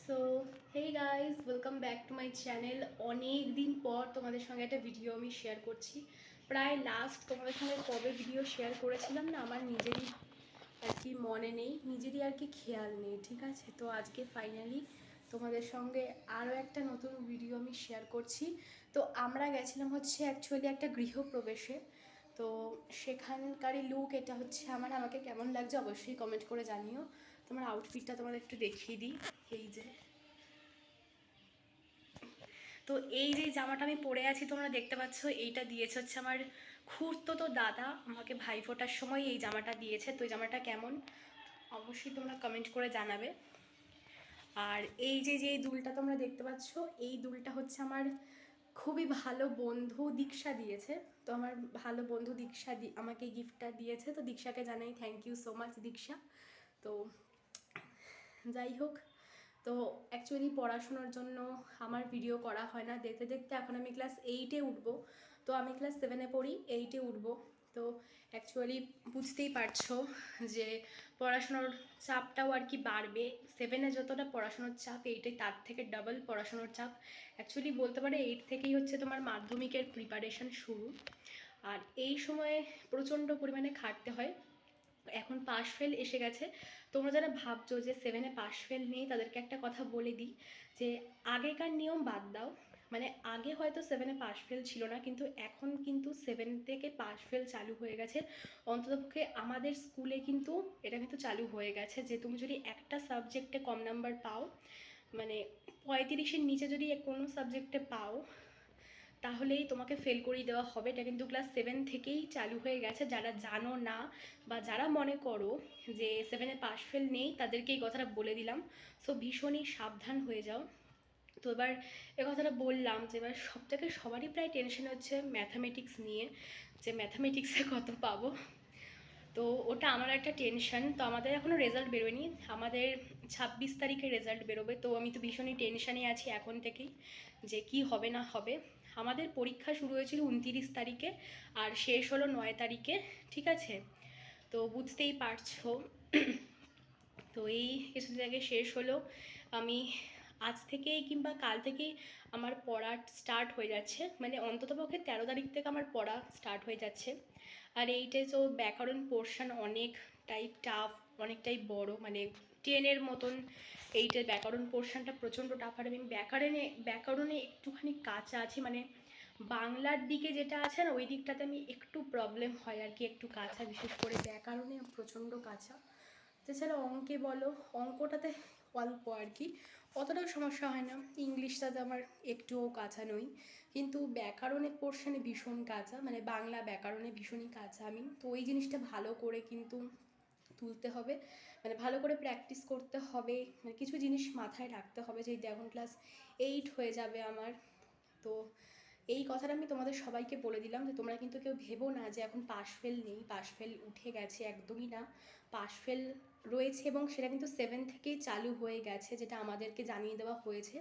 So hey guys, welcome back to my channel. অনেক দিন পর তোমাদের সঙ্গে একটা ভিডিও আমি শেয়ার করছি। প্রায় লাস্ট তোমাদের সঙ্গে কবে ভিডিও শেয়ার করেছিলাম না, আমার নিজেরই আর কি মনে নেই, নিজেরই আর কি খেয়াল নেই। ঠিক আছে, তো আজকে ফাইনালি তোমাদের সঙ্গে আরও একটা নতুন ভিডিও আমি শেয়ার করছি। তো আমরা গেছিলাম হচ্ছে অ্যাকচুয়ালি একটা গৃহপ্রবেশে। তো সেখানকারই লুক এটা হচ্ছে আমাকে কেমন লাগছে অবশ্যই কমেন্ট করে জানিও। তোমার আউটফিটটা তোমাদের একটু দেখিয়ে দিই। এই যে, তো এই যে জামাটা আমি পরে আছি তোমরা দেখতে পাচ্ছ, এইটা দিয়েছে হচ্ছে আমার খুড়তো দাদা আমাকে ভাইফোঁটার সময় এই জামাটা দিয়েছে। তো এই জামাটা কেমন অবশ্যই তোমরা কমেন্ট করে জানাবে। আর এই যে যে দুলটা তোমরা দেখতে পাচ্ছ, এই দুলটা হচ্ছে আমার খুবই ভালো বন্ধু দীক্ষা দিয়েছে। তো আমার ভালো বন্ধু দীক্ষা আমাকে গিফটটা দিয়েছে। তো দীক্ষাকে জানাই থ্যাংক ইউ সো মাচ দীক্ষা। তো যাই হোক, তো অ্যাকচুয়ালি পড়াশোনার জন্য আমার ভিডিও করা হয় না। দেখতে দেখতে এখন আমি ক্লাস 8-এ উঠবো। তো আমি ক্লাস 7-এ পড়ি, 8-এ উঠবো। তো অ্যাকচুয়ালি বুঝতেই পারছো যে পড়াশোনার চাপটাও আর কি বাড়বে। 7-এ যতটা পড়াশোনার চাপ, 8-এ তার থেকে ডাবল পড়াশোনার চাপ। অ্যাকচুয়ালি বলতে পারে 8 থেকেই হচ্ছে তোমার মাধ্যমিকের প্রিপারেশন শুরু। আর এই সময়ে প্রচণ্ড পরিমাণে খাটতে হয়। এখন পাশ ফেল এসে গেছে। তোমরা যারা ভাবছো যে 7-এ পাশ ফেল নেই, তাদেরকে একটা কথা বলে দিই যে আগেকার নিয়ম বাদ দাও। মানে আগে হয়তো 7-এ পাশ ফেল ছিল না, কিন্তু এখন কিন্তু 7 থেকে পাশ ফেল চালু হয়ে গেছে। অন্ততপক্ষে আমাদের স্কুলে কিন্তু এটা কিন্তু চালু হয়ে গেছে যে তুমি যদি একটা সাবজেক্টে কম নাম্বার পাও, মানে 35-এর নিচে যদি কোনো সাবজেক্টে পাও, তাহলেই তোমাকে ফেল করিয়ে দেওয়া হবে। এটা কিন্তু ক্লাস 7 থেকেই চালু হয়ে গেছে। যারা জানো না বা যারা মনে করো যে 7-এ পাশ ফেল নেই, তাদেরকে এই কথাটা বলে দিলাম। সো ভীষণই সাবধান হয়ে যাও। তো এবার এ কথাটা বললাম যে এবার সবারই প্রায় টেনশন হচ্ছে ম্যাথামেটিক্স নিয়ে, যে ম্যাথামেটিক্সে কত পাবো। তো ওটা আমার একটা টেনশন। তো আমাদের এখনও রেজাল্ট বেরোয়নি, আমাদের 26 তারিখে রেজাল্ট বেরোবে। তো আমি তো ভীষণই টেনশানে আছি এখন থেকেই যে কি হবে না হবে। আমাদের পরীক্ষা শুরু হয়েছিল 29 তারিখে আর শেষ হলো 9 তারিখে। ঠিক আছে, তো বুঝতেই পারছো। তো এই কিছুদিন আগে শেষ হলো। আমি আজ থেকেই কিংবা কাল থেকেই আমার পড়া স্টার্ট হয়ে যাচ্ছে, মানে অন্ততপক্ষে 13 তারিখ থেকে আমার পড়া স্টার্ট হয়ে যাচ্ছে। আর এইটাই তো ব্যাকরণ পোর্শন অনেকটাই টাফ, অনেকটাই বড়, মানে 10-এর মতন। এইটার ব্যাকরণ পোর্শনটা প্রচণ্ড টাফ। আর আমি ব্যাকরণে একটুখানি কাঁচা আছি, মানে বাংলার দিকে যেটা আছে না, ওই দিকটাতে আমি একটু প্রবলেম হয় আর কি, একটু কাঁচা, বিশেষ করে ব্যাকরণে প্রচণ্ড কাঁচা। তাছাড়া অঙ্কে বলো, অঙ্কটাতে অল্প আর কি, অতটাও সমস্যা হয় না। ইংলিশটাতে আমার একটুও কাঁচা নই, কিন্তু ব্যাকরণের পোর্শনে ভীষণ কাঁচা, মানে বাংলা ব্যাকরণে ভীষণই কাঁচা আমি। তো ওই জিনিসটা ভালো করে কিন্তু তুলতে হবে, মানে ভালো করে প্র্যাকটিস করতে হবে। মানে কিছু জিনিস মাথায় রাখতে হবে, যে এখন ক্লাস 8 হয়ে যাবে আমার। তো এই কথাটা আমি তোমাদের সবাইকে বলে দিলাম যে তোমরা কিন্তু কেউ ভেবো না যে এখন পাশ ফেল নেই, পাশ ফেল উঠে গেছে, একদমই না। পাশ ফেল রয়েছে এবং সেটা কিন্তু 7 থেকেই চালু হয়ে গেছে, যেটা আমাদেরকে জানিয়ে দেওয়া হয়েছে।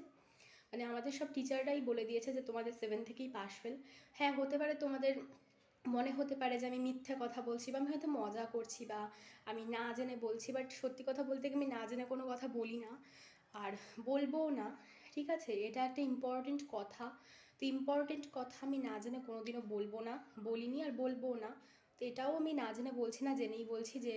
মানে আমাদের সব টিচাররাই বলে দিয়েছে যে তোমাদের 7 থেকেই পাশ ফেল। হ্যাঁ, হতে পারে তোমাদের মনে হতে পারে যে আমি মিথ্যে কথা বলছি, বা আমি হয়তো মজা করছি, বা আমি না জেনে বলছি, বাট সত্যি কথা বলতে কি আমি না জেনে কোনো কথা বলি না, আর বলবোও না। ঠিক আছে, এটা একটা ইম্পর্টেন্ট কথা। তো ইম্পর্টেন্ট কথা আমি না জেনে কোনোদিনও বলবো না, বলিনি আর বলবোও না। তো এটাও আমি না জেনে বলছি না, জেনেই বলছি যে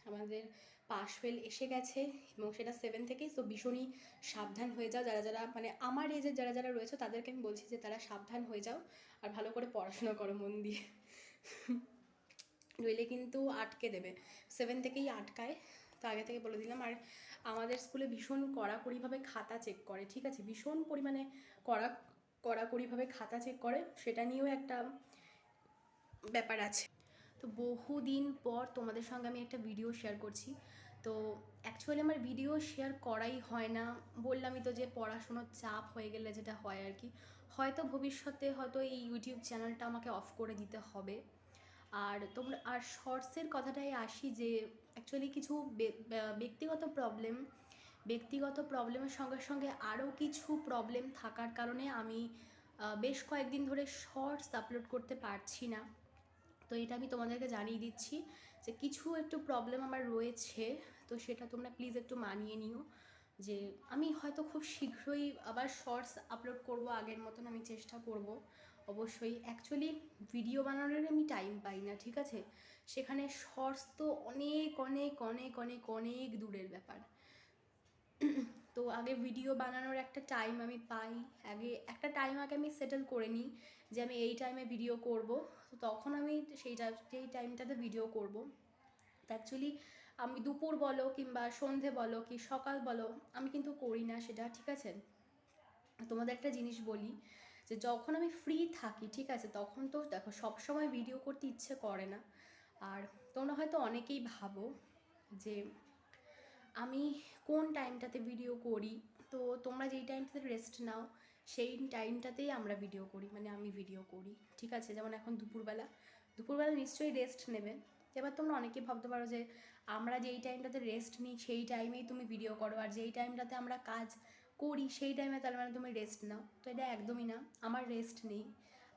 আমাদের পাশ ফেল এসে গেছে, এবং সেটা 7 থেকেই। সো ভীষণই সাবধান হয়ে যাও, যারা যারা মানে আমার এজের যারা যারা রয়েছে তাদেরকে আমি বলছি যে তারা সাবধান হয়ে যাও আর ভালো করে পড়াশোনা করো মন দিয়ে। নইলে কিন্তু আটকে দেবে, 7 থেকেই আটকায়। তো আগে থেকে বলে দিলাম। আর আমাদের স্কুলে ভীষণ কড়াকড়িভাবে খাতা চেক করে। ঠিক আছে, ভীষণ পরিমাণে কড়াকড়িভাবে খাতা চেক করে, সেটা নিয়েও একটা ব্যাপার আছে। তো বহুদিন পর তোমাদের সঙ্গে আমি একটা ভিডিও শেয়ার করছি। তো অ্যাকচুয়ালি আমার ভিডিও শেয়ার করাই হয় না, বললামই তো যে পড়াশুনোর চাপ হয়ে গেলে যেটা হয় আর কি। হয়তো ভবিষ্যতে হয়তো এই ইউটিউব চ্যানেলটা আমাকে অফ করে দিতে হবে। আর শর্টসের কথাটাই আসি, যে অ্যাকচুয়ালি কিছু ব্যক্তিগত প্রবলেমের সঙ্গে সঙ্গে আরও কিছু প্রবলেম থাকার কারণে আমি বেশ কয়েকদিন ধরে শর্টস আপলোড করতে পারছি না। তো এটা আমি তোমাদেরকে জানিয়ে দিচ্ছি যে কিছু একটু প্রবলেম আমার রয়েছে, তো সেটা তোমরা প্লিজ একটু মানিয়ে নিও। যে আমি হয়তো খুব শীঘ্রই আবার শর্টস আপলোড করব, আগের মতন আমি চেষ্টা করব অবশ্যই। অ্যাকচুয়ালি ভিডিও বানানোর আমি টাইম পাই না, ঠিক আছে, সেখানে শর্টস তো অনেক অনেক অনেক অনেক অনেক দূরের ব্যাপার। তো আগে ভিডিও বানানোর একটা টাইম আমি পাই, আগে একটা টাইম আগে আমি সেটেল করে নিই যে আমি এই টাইমে ভিডিও করব, তো তখন আমি সেই টাইমটাতে ভিডিও করব। তো অ্যাকচুয়ালি আমি দুপুর বলো কিংবা সন্ধে বলো কি সকাল বলো আমি কিন্তু করি না সেটা, ঠিক আছে। তোমাদের একটা জিনিস বলি, যে যখন আমি ফ্রি থাকি, ঠিক আছে, তখন তো দেখো সবসময় ভিডিও করতে ইচ্ছে করে না। আর তোমরা হয়তো অনেকেই ভাবো যে আমি কোন টাইমটাতে ভিডিও করি, তো তোমরা যেই টাইমটাতে রেস্ট নাও সেই টাইমটাতেই আমরা ভিডিও করি, মানে আমি ভিডিও করি, ঠিক আছে। যেমন এখন দুপুরবেলা, দুপুরবেলা নিশ্চয়ই রেস্ট নেবে। এবার তোমরা অনেকেই ভাবতে পারো যে আমরা যেই টাইমটাতে রেস্ট নিই সেই টাইমেই তুমি ভিডিও করো, আর যেই টাইমটাতে আমরা কাজ করি সেই টাইমে তার মানে তুমি রেস্ট নাও। তো এটা একদমই না, আমার রেস্ট নেই।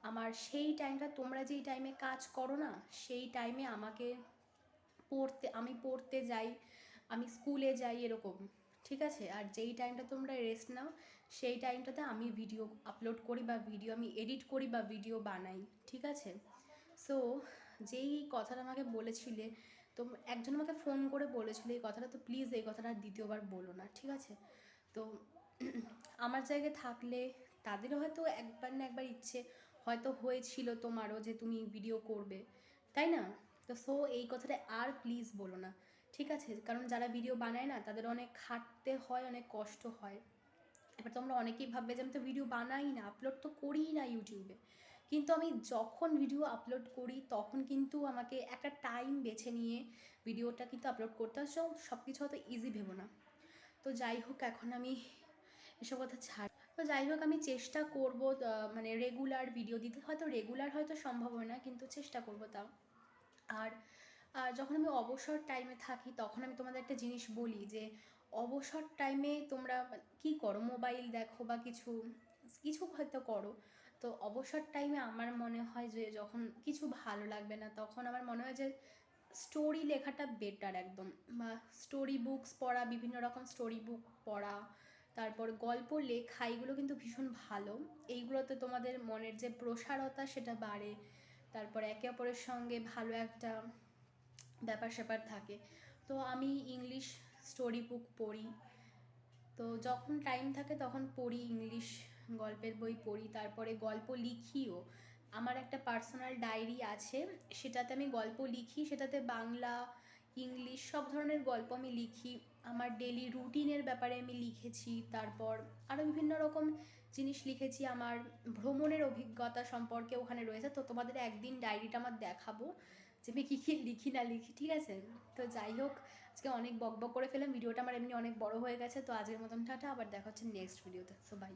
আমার সেই টাইমটা, তোমরা যেই টাইমে কাজ করো না সেই টাইমে আমাকে আমি পড়তে যাই, আমি স্কুলে যাই, এরকম, ঠিক আছে। আর যেই টাইমটা তোমরা রেস্ট নাও সেই টাইমটাতে আমি ভিডিও আপলোড করি বা ভিডিও আমি এডিট করি বা ভিডিও বানাই, ঠিক আছে। সো যেই কথাটা আমাকে বলেছিলে, তো একজন আমাকে ফোন করে বলেছিল এই কথাটা, তো প্লিজ এই কথাটা আর দ্বিতীয়বার বলো না, ঠিক আছে। তো আমার জায়গায় থাকলে তাদেরও হয়তো একবার না একবার ইচ্ছে হয়তো হয়েছিল তোমারও যে তুমি ভিডিও করবে, তাই না। তো সো এই কথাটা আর প্লিজ বলো না, ঠিক আছে। কারণ যারা ভিডিও বানায় না তাদের অনেক খাটতে হয়, অনেক কষ্ট হয়। এবার তোমরা অনেকেই ভাববে যে আমি তো ভিডিও বানাই না, আপলোড তো করিই না ইউটিউবে, কিন্তু আমি যখন ভিডিও আপলোড করি তখন কিন্তু আমাকে একটা টাইম বেছে নিয়ে ভিডিওটা কিন্তু আপলোড করতে হয়। সব কিছু হয়তো ইজি ভেবো না। তো যাই হোক, এখন আমি এসব কথা ছাড়। তো যাই হোক, আমি চেষ্টা করবো মানে রেগুলার ভিডিও দিতে, হয়তো রেগুলার হয়তো সম্ভব হয় না, কিন্তু চেষ্টা করবো তাও। আর যখন আমি অবসর টাইমে থাকি তখন আমি তোমাদের একটা জিনিস বলি যে অবসর টাইমে তোমরা কি করো, মোবাইল দেখো বা কিছু কিছু হয়তো করো। তো অবসর টাইমে আমার মনে হয় যে যখন কিছু ভালো লাগবে না তখন আমার মনে হয় যে স্টোরি লেখাটা বেটার একদম, বা স্টোরি বুকস পড়া, বিভিন্ন রকম স্টোরি বুক পড়া, তারপর গল্প লেখা, এগুলো কিন্তু ভীষণ ভালো। এইগুলোতে তোমাদের মনের যে প্রসারতা সেটা বাড়ে, তারপর একে অপরের সঙ্গে ভালো একটা ব্যাপার স্যাপার থাকে। তো আমি ইংলিশ স্টোরি বুক পড়ি, তো যখন টাইম থাকে তখন পড়ি, ইংলিশ গল্পের বই পড়ি, তারপরে গল্প লিখিও। আমার একটা পার্সোনাল ডায়েরি আছে, সেটাতে আমি গল্প লিখি, সেটাতে বাংলা ইংলিশ সব ধরনের গল্প আমি লিখি। আমার ডেলি রুটিনের ব্যাপারে আমি লিখেছি, তারপর আরও বিভিন্ন রকম জিনিস লিখেছি, আমার ভ্রমণের অভিজ্ঞতা সম্পর্কে ওখানে রয়েছে। তো তোমাদের একদিন ডায়েরিটা আমার দেখাবো যে আমি কী কী লিখি না লিখি, ঠিক আছে। তো যাই হোক, আজকে অনেক বকবক করে ফেলাম, ভিডিওটা আমার এমনি অনেক বড় হয়ে গেছে। তো আজকের মতন টাটা, আবার দেখা হচ্ছে নেক্সট ভিডিওতে। So by.